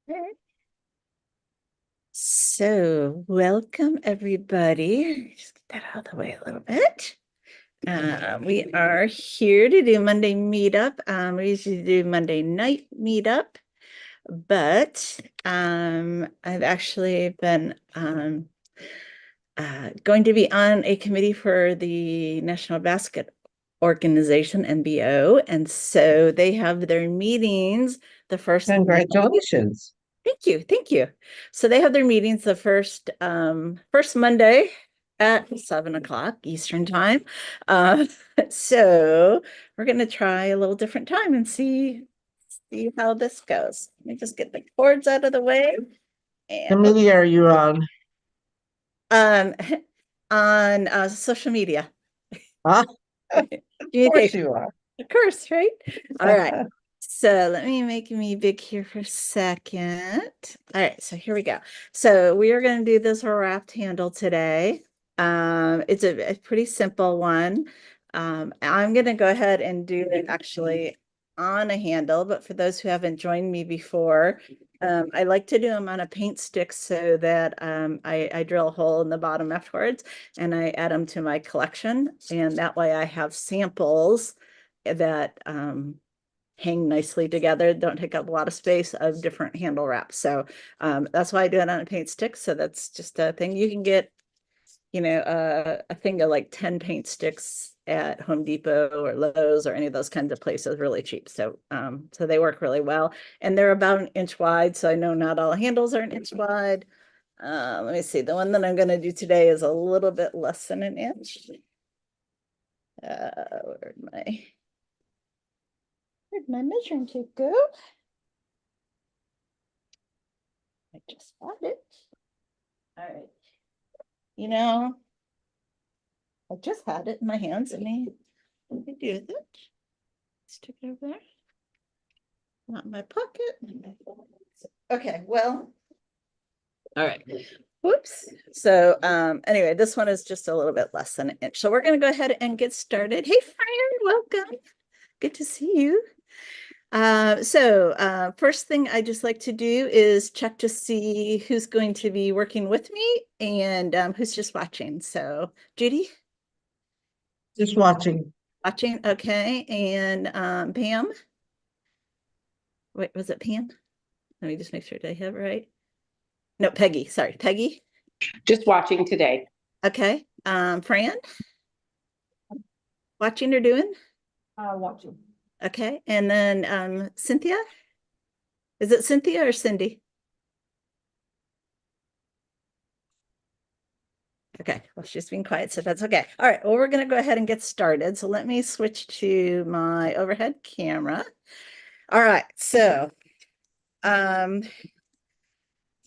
Okay. So, welcome everybody. Just get that out of the way a little bit. We are here to do Monday meetup. We usually do Monday night meetup, but I've actually been going to be on a committee for the National Basket Organization, NBO, and so they have their meetings the first. Congratulations. Thank you. Thank you. So they have their meetings the first Monday at 7 o'clock Eastern time. Uh, so we're gonna try a little different time and see how this goes. Let me just get the cords out of the way. And Committee are you on? um on social media. Huh? Of course Communication. you are. Of course, right? All right. So let me make me big here for a second. All right, so here we go. So we are going to do this wrapped handle today. It's a pretty simple one. I'm going to go ahead and do it actually on a handle, but for those who haven't joined me before, I like to do them on a paint stick so that I drill a hole in the bottom afterwards and I add them to my collection. And that way I have samples that hang nicely together, don't take up a lot of space of different handle wraps. So that's why I do it on a paint stick. So that's just a thing. You can get, a thing of like 10 paint sticks at Home Depot or Lowe's or any of those kinds of places really cheap. So they work really well. And they're about an inch wide. So I know not all handles are an inch wide. Let me see. The one that I'm going to do today is a little bit less than an inch. Where'd my measuring tape go? I just found it. All right. You know, I just had it in my hands. Let me do with it. Stick it over there. Not in my pocket. Okay, well, all right. Whoops. So anyway, this one is just a little bit less than an inch. So we're gonna go ahead and get started. Hey, Fran, welcome. Good to see you. First thing I just like to do is check to see who's going to be working with me and who's just watching. So Judy, Just watching. watching, okay. And Pam, wait, was it Pam? Let me just make sure I have it right. No, Peggy, sorry, Peggy. Just watching today. Okay. Fran, watching or doing? Watching. Okay. And then Cynthia, is it Cynthia or Cindy? Okay, well, she's being quiet, so that's okay. All right, well, we're going to go ahead and get started. So let me switch to my overhead camera. All right, so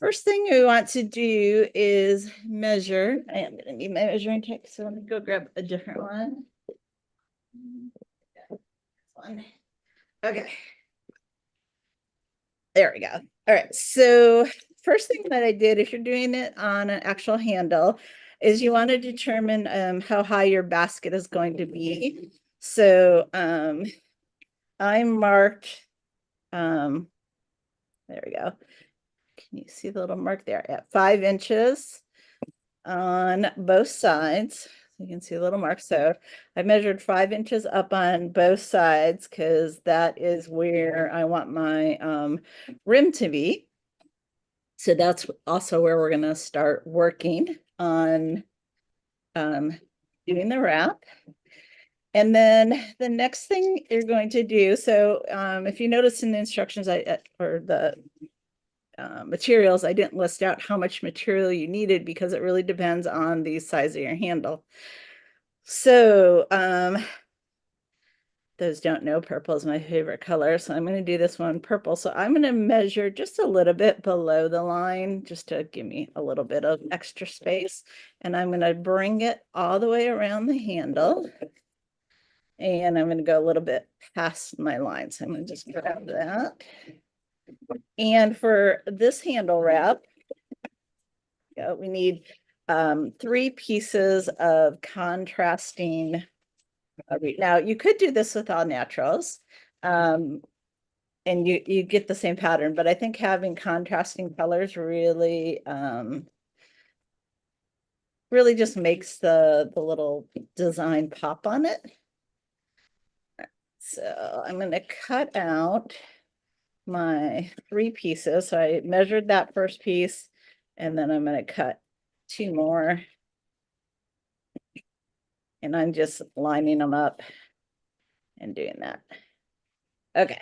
first thing we want to do is measure. I am going to need my measuring tape, so let me go grab a different one. Okay. There we go. All right, so first thing that I did, if you're doing it on an actual handle, is you want to determine how high your basket is going to be. So I marked, there we go. Can you see the little mark there at 5 inches on both sides? You can see a little mark. So I measured 5 inches up on both sides because that is where I want my rim to be. So that's also where we're going to start working on doing the wrap. And then the next thing you're going to do, so if you notice in the instructions or the materials, I didn't list out how much material you needed because it really depends on the size of your handle. So those don't know, purple is my favorite color. So I'm going to do this one purple. So I'm going to measure just a little bit below the line just to give me a little bit of extra space. And I'm going to bring it all the way around the handle. And I'm going to go a little bit past my line. So I'm going to just grab that. And for this handle wrap, we need 3 pieces of contrasting. Now, you could do this with all naturals. And and you get the same pattern, but I think having contrasting colors really really just makes the little design pop on it. So I'm going to cut out my 3 pieces. So I measured that first piece, and then I'm going to cut 2 more. And I'm just lining them up and doing that. Okay.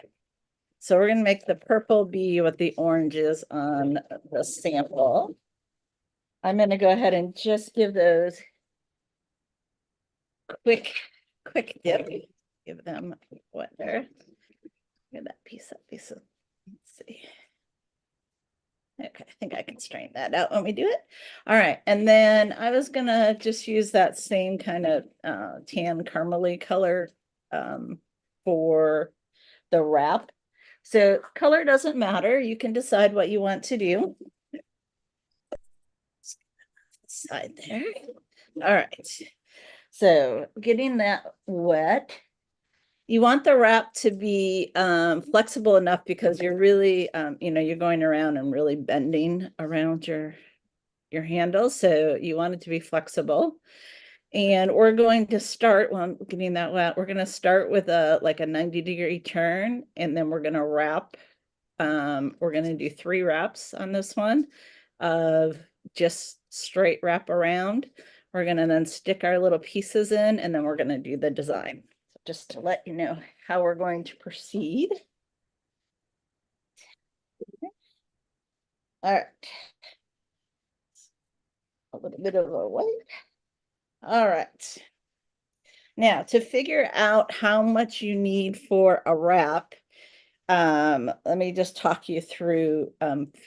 So we're going to make the purple be what the orange is on the sample. I'm going to go ahead and just give those quick dip. Give them what there. Get that piece, let's see. Okay, I think I can straighten that out when we do it. All right, and then I was gonna just use that same kind of tan caramely color for the wrap. So color doesn't matter. You can decide what you want to do. Side there. All right. So getting that wet. You want the wrap to be flexible enough because you're really, you're going around and really bending around your handle. So you want it to be flexible. And we're going to start, while I'm getting that wet, we're going to start with a 90-degree turn, and then we're going to wrap. We're going to do 3 wraps on this one of just straight wrap around. We're going to then stick our little pieces in, and then we're going to do the design. Just to let you know how we're going to proceed. All right. A little bit of a wipe. All right. Now, to figure out how much you need for a wrap, let me just talk you through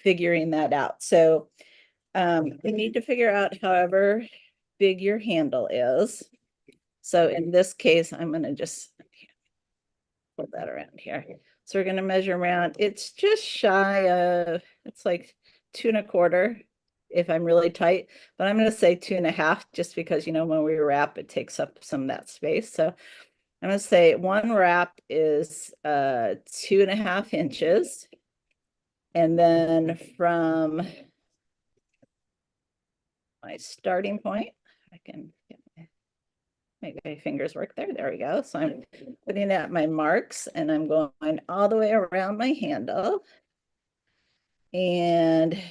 figuring that out. So you need to figure out however big your handle is. So in this case, I'm going to just put that around here. So we're going to measure around. It's just shy of, it's like 2 1/4 if I'm really tight, but I'm going to say 2 1/2 just because, when we wrap, it takes up some of that space. So I'm going to say 1 wrap is 2 1/2 inches. And then from my starting point, I can make my fingers work there. There we go. So I'm putting out my marks, and I'm going all the way around my handle. And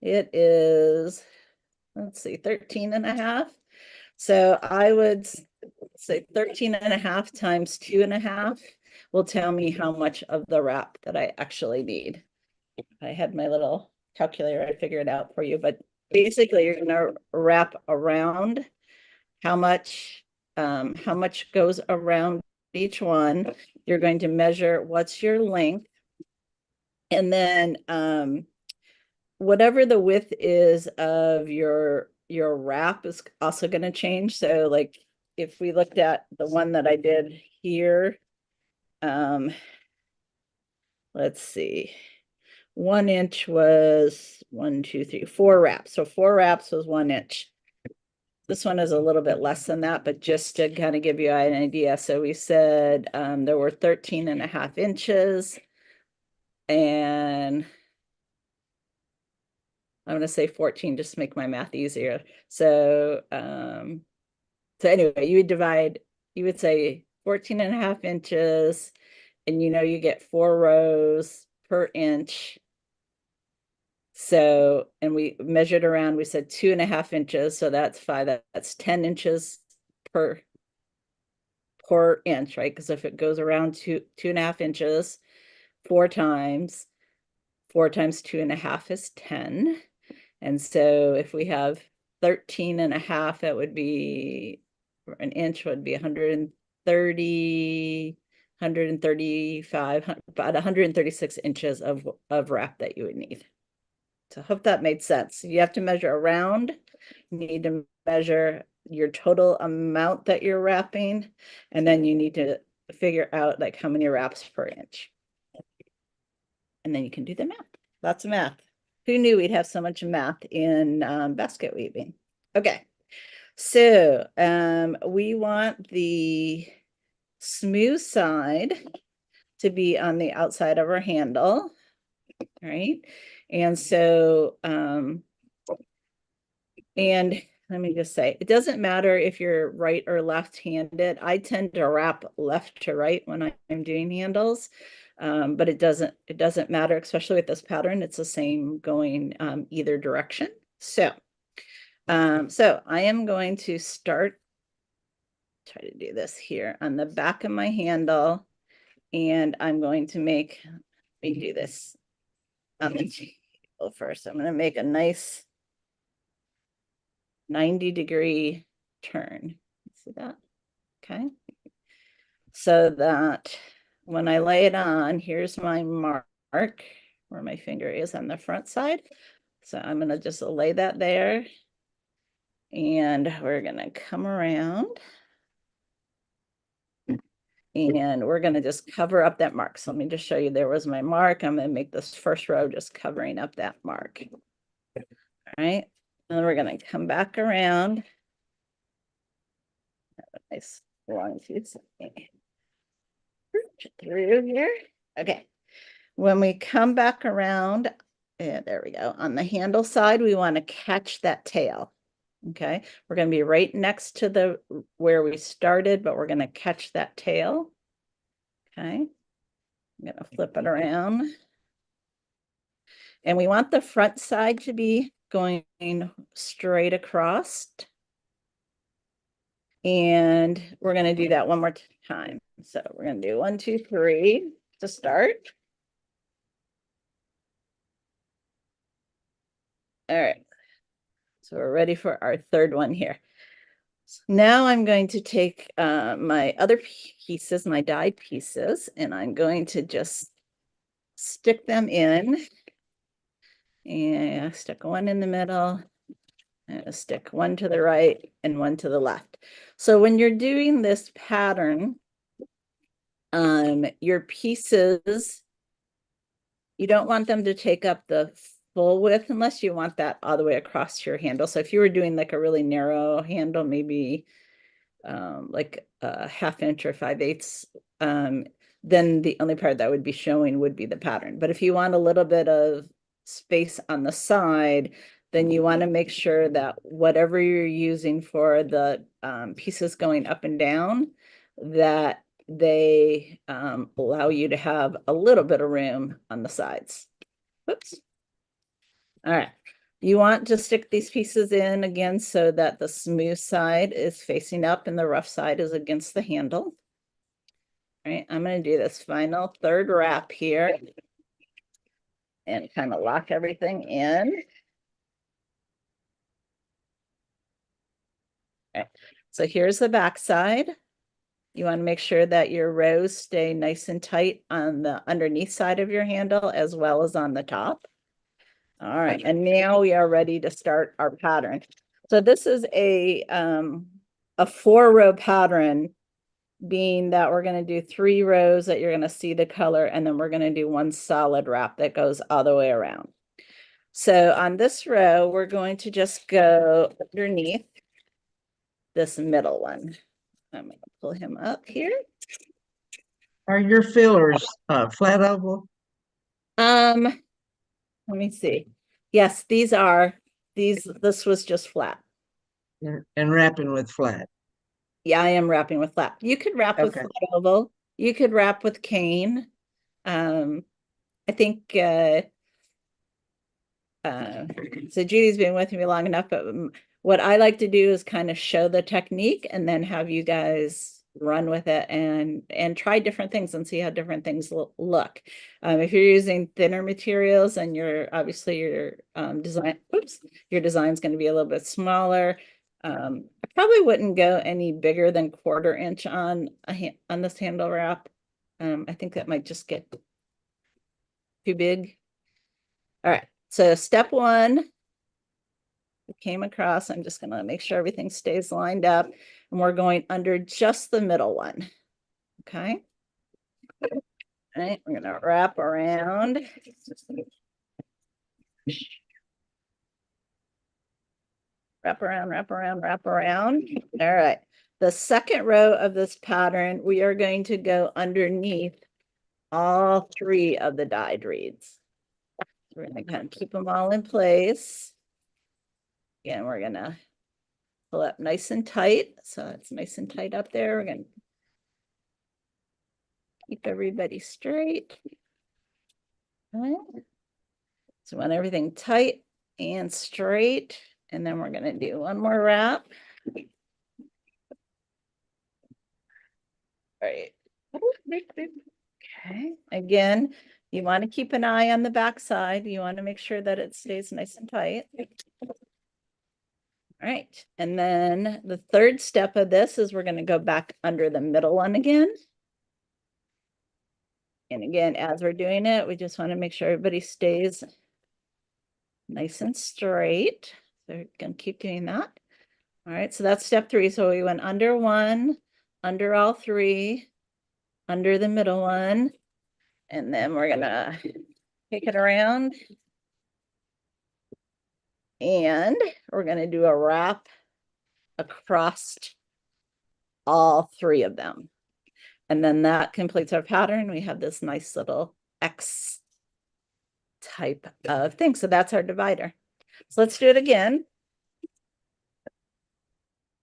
it is, let's see, 13 1/2. So I would say 13 1/2 times 2 1/2 will tell me how much of the wrap that I actually need. I had my little calculator, I figured it out for you, but basically you're going to wrap around how much goes around each one. You're going to measure what's your length, and then whatever the width is of your wrap is also going to change. So like if we looked at the one that I did here, let's see, 1 inch was 1, 2, 3, 4 wraps. So 4 wraps was 1 inch. This one is a little bit less than that, but just to kind of give you an idea. So we said there were 13 1/2 inches, and I'm going to say 14 just to make my math easier. So, so anyway, you would say 14 1/2 inches, and you get 4 rows per inch. So, and we measured around, we said 2 1/2 inches. So that's 5, that's 10 inches per inch, right? Because if it goes around 2 1/2 inches, 4 times 2 1/2 is 10. And so if we have 13 1/2, that would be, an inch would be 130, 135, about 136 inches of wrap that you would need. So I hope that made sense. You have to measure around, you need to measure your total amount that you're wrapping, and then you need to figure out like how many wraps per inch. And then you can do the math. Lots of math. Who knew we'd have so much math in basket weaving? Okay, so we want the smooth side to be on the outside of our handle, right? And so, and let me just say, it doesn't matter if you're right or left-handed. I tend to wrap left to right when I'm doing handles, but it doesn't matter, especially with this pattern. It's the same going either direction. So I am going to try to do this here on the back of my handle, and I'm going to let me do this on the table first. I'm going to make a nice 90-degree turn. See that? Okay. So that when I lay it on, here's my mark where my finger is on the front side. So I'm going to just lay that there. And we're going to come around. And we're going to just cover up that mark. So let me just show you, there was my mark. I'm going to make this first row just covering up that mark. All right. And then we're going to come back around. Have a nice long piece through here. Okay. When we come back around, yeah, there we go. On the handle side, we want to catch that tail. Okay. We're going to be right next to where we started, but we're going to catch that tail. Okay. I'm going to flip it around. And we want the front side to be going straight across. And we're going to do that one more time. So we're going to do 1, 2, 3 to start. All right. So we're ready for our third one here. Now I'm going to take my other pieces, my dyed pieces, and I'm going to just stick them in. And stick one in the middle, and stick one to the right and one to the left. So when you're doing this pattern, your pieces, you don't want them to take up the full width unless you want that all the way across your handle. So if you were doing like a really narrow handle, maybe like a 1/2 inch or 5/8, then the only part that would be showing would be the pattern. But if you want a little bit of space on the side, then you want to make sure that whatever you're using for the pieces going up and down, that they allow you to have a little bit of room on the sides. Oops. All right. You want to stick these pieces in again so that the smooth side is facing up and the rough side is against the handle. All right, I'm going to do this final third wrap here and kind of lock everything in. All right, so here's the back side. You want to make sure that your rows stay nice and tight on the underneath side of your handle as well as on the top. All right, and now we are ready to start our pattern. So this is a 4-row pattern, being that we're going to do 3 rows that you're going to see the color, and then we're going to do 1 solid wrap that goes all the way around. So on this row, we're going to just go underneath this middle one. I'm going to pull him up here. Are your fillers flat oval? Let me see. Yes, this was just flat. And wrapping with flat? Yeah, I am wrapping with flat. You could wrap with flat oval. You could wrap with cane. I think so Judy's been with me long enough, but what I like to do is kind of show the technique and then have you guys run with it and try different things and see how different things look. If you're using thinner materials and obviously your your design's going to be a little bit smaller. I probably wouldn't go any bigger than 1/4 inch on this handle wrap. I think that might just get too big. All right, so step 1, we came across. I'm just gonna make sure everything stays lined up, and we're going under just the middle one. Okay. All right, we're gonna wrap around. Wrap around, wrap around, wrap around. All right. The second row of this pattern, we are going to go underneath all 3 of the dyed reeds. We're gonna kind of keep them all in place. Again, we're gonna pull up nice and tight. So it's nice and tight up there. We're gonna keep everybody straight. Okay. So we want everything tight and straight. And then we're gonna do one more wrap. All right. Okay. Again, you want to keep an eye on the back side. You want to make sure that it stays nice and tight. All right. And then the third step of this is we're going to go back under the middle one again. And again, as we're doing it, we just want to make sure everybody stays nice and straight. So we're going to keep doing that. All right. So that's step 3. So we went under one, under all 3, under the middle one. And then we're gonna take it around. And we're gonna do a wrap across all 3 of them. And then that completes our pattern. We have this nice little X type of thing. So that's our divider. So let's do it again.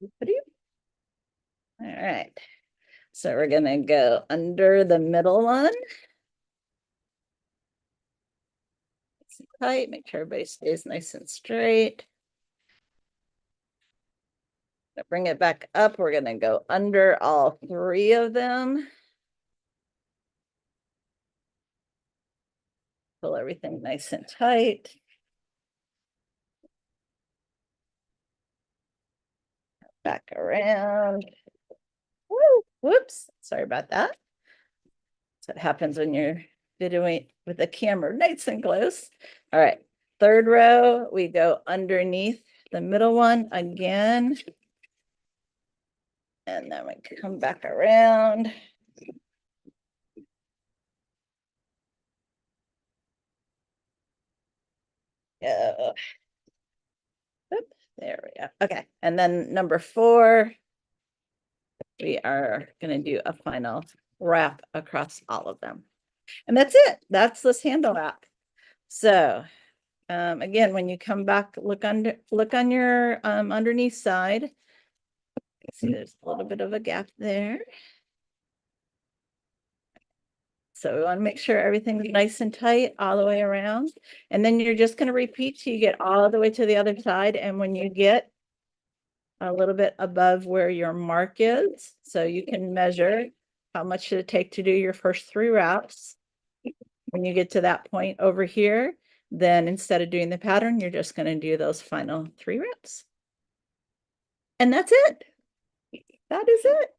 All right. So we're gonna go under the middle one. Tight, make sure everybody stays nice and straight. Bring it back up. We're gonna go under all 3 of them. Pull everything nice and tight. Back around. Woo, whoops, sorry about that. So it happens when you're videoing with the camera nice and close. All right, 3rd row, we go underneath the middle one again. And then we come back around. Yeah. Oops, there we go. Okay, and then number 4, we are going to do a final wrap across all of them. And that's it. That's this handle wrap. So again, when you come back, look on your underneath side. See, there's a little bit of a gap there. So we want to make sure everything's nice and tight all the way around. And then you're just going to repeat till you get all the way to the other side. And when you get a little bit above where your mark is, so you can measure how much should it take to do your first 3 wraps. When you get to that point over here, then instead of doing the pattern, you're just going to do those final 3 wraps. And that's it. That is it.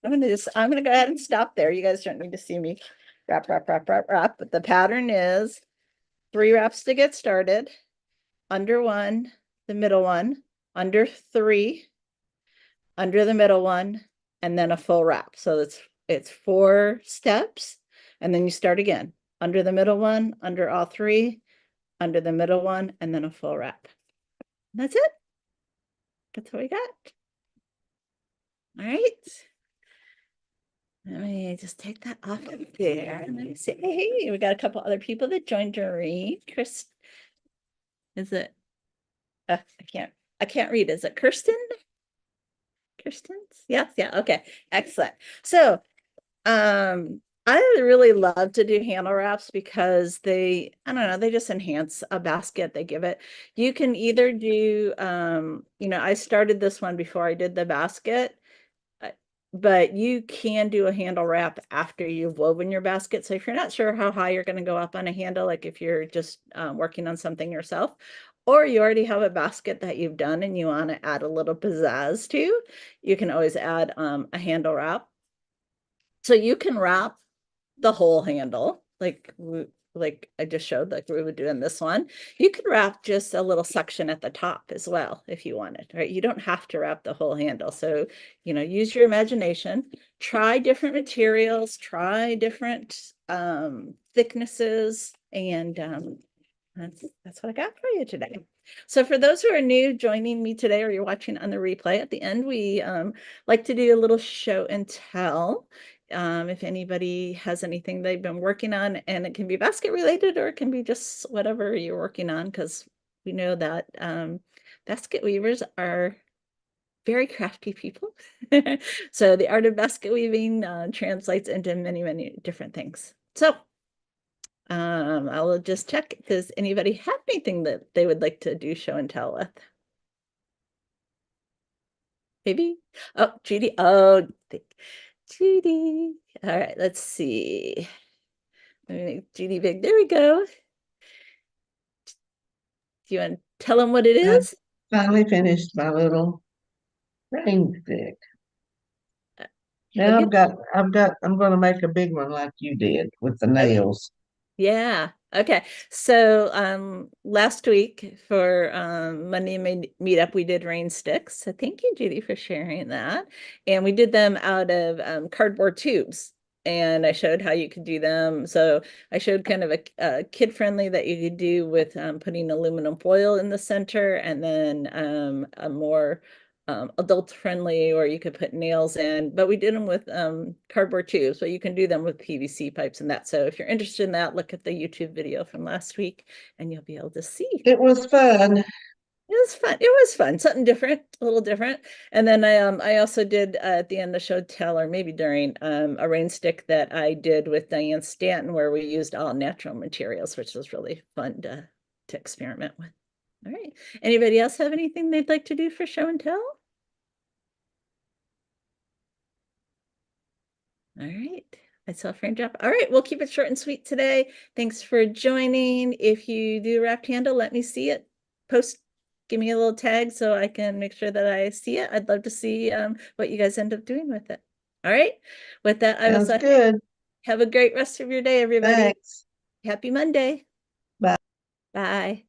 I'm gonna go ahead and stop there. You guys don't need to see me wrap. But the pattern is 3 wraps to get started, under 1, the middle one, under 3, under the middle one, and then a full wrap. So it's 4 steps, and then you start again. Under the middle one, under all 3, under the middle one, and then a full wrap. And that's it. That's what we got. All right. Let me just take that off of there. And let me see. Hey, we got a couple other people that joined Doreen. Chris, is it? I can't read. Is it Kirsten? Kirsten's? Yes, yeah. Okay, excellent. So, I really love to do handle wraps because I don't know, they just enhance a basket. They give it. You can either do, I started this one before I did the basket. But you can do a handle wrap after you've woven your basket. So if you're not sure how high you're going to go up on a handle, like if you're just working on something yourself, or you already have a basket that you've done and you want to add a little pizzazz to, you can always add a handle wrap. So you can wrap the whole handle, like I just showed, like we would do in this one. You could wrap just a little section at the top as well if you wanted, right? You don't have to wrap the whole handle. So, use your imagination, try different materials, try different thicknesses, and that's what I got for you today. So for those who are new joining me today, or you're watching on the replay, at the end, we like to do a little show and tell. if anybody has anything they've been working on, and it can be basket related or it can be just whatever you're working on, because we know that basket weavers are very crafty people. So the art of basket weaving translates into many, many different things. So I'll just check, does anybody have anything that they would like to do show and tell with? Maybe? Oh, Judy. Oh, Judy. All right, let's see. Let me make Judy big. There we go. Do you want to tell them what it I is? finally finished my little rain stick. Well, Now I'm gonna make a big one like you did with the okay. nails. Yeah. Okay. So last week for Monday meetup, we did rain sticks. So thank you, Judy, for sharing that. And we did them out of cardboard tubes. And I showed how you could do them. So I showed kind of a kid-friendly that you could do with putting aluminum foil in the center, and then a more adult friendly, or you could put nails in, but we did them with cardboard tubes, but you can do them with PVC pipes and that. So if you're interested in that, look at the YouTube video from last week and you'll be able to see. It was fun. It was fun. It was fun. Something different, a little different. And then I also did at the end of show tell, or maybe during a rain stick that I did with Diane Stanton, where we used all natural materials, which was really fun to experiment with. All right. Anybody else have anything they'd like to do for show and tell? All right. I saw a frame drop. All right. We'll keep it short and sweet today. Thanks for joining. If you do wrapped handle, let me see it. Post, give me a little tag so I can make sure that I see it. I'd love to see what you guys end up doing with it. All right. With that, I will Sounds say good. have a great rest of your day, everybody. Thanks. Happy Monday. Bye. Bye.